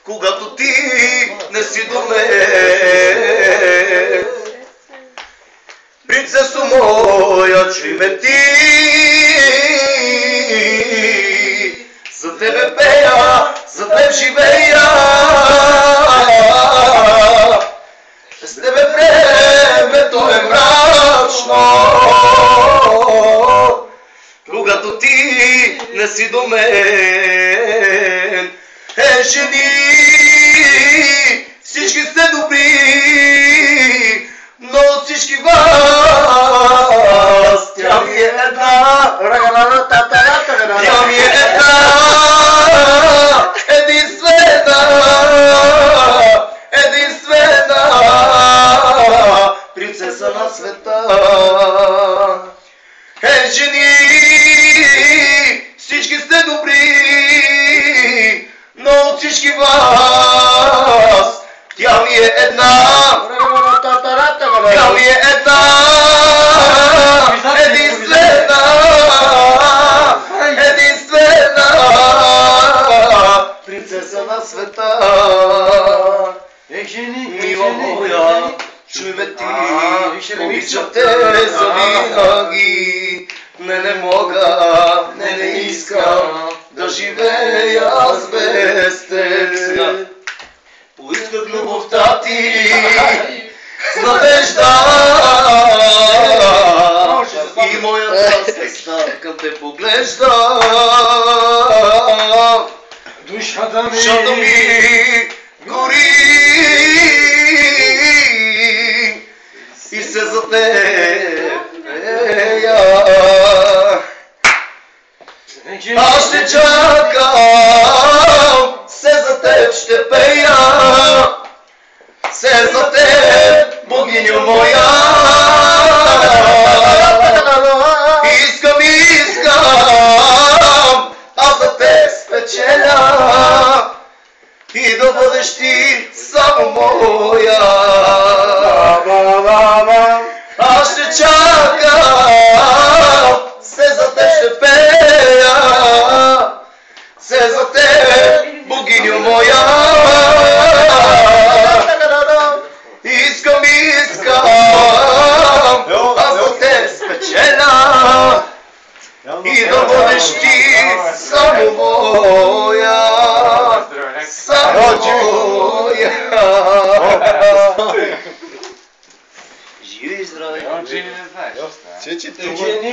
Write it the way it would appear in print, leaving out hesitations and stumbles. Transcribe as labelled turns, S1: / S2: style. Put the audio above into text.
S1: когато ти не си до мен. Принцесо моя, чуй ме ти, за тебе пея, за теб живея. С тебе времето е мрачно, когато ти не си до мен. Жени, всички сте добри, но от всички вас тя ми е една, тя ми е една, единствена принцеса на света. Жени, всички сте добри, но от всички вас тя ми е една, тя ми е една, единствена принцеса на света. Мила моя, чуй ме ти, обичам те завинаги. Не мога, не искам да живея аз без теб. Сега поисках любовта ти с надежда и моята свеста към те поглежда.
S2: Душата
S1: ми гори и се затепея. Аз ще чакам, се за теб ще пея, се за теб, богиньо моя. Искам, аз за теб спечеля и да бъдеш ти само моя. Аз ще чакам, се за теб ще пея, се за теб, богиньо моя. Искам, аз за теб спечеля и да бъдеш ти само моя, само моя. Живи и здрави!
S2: Джини не знаеш.
S3: Че ти? Жени,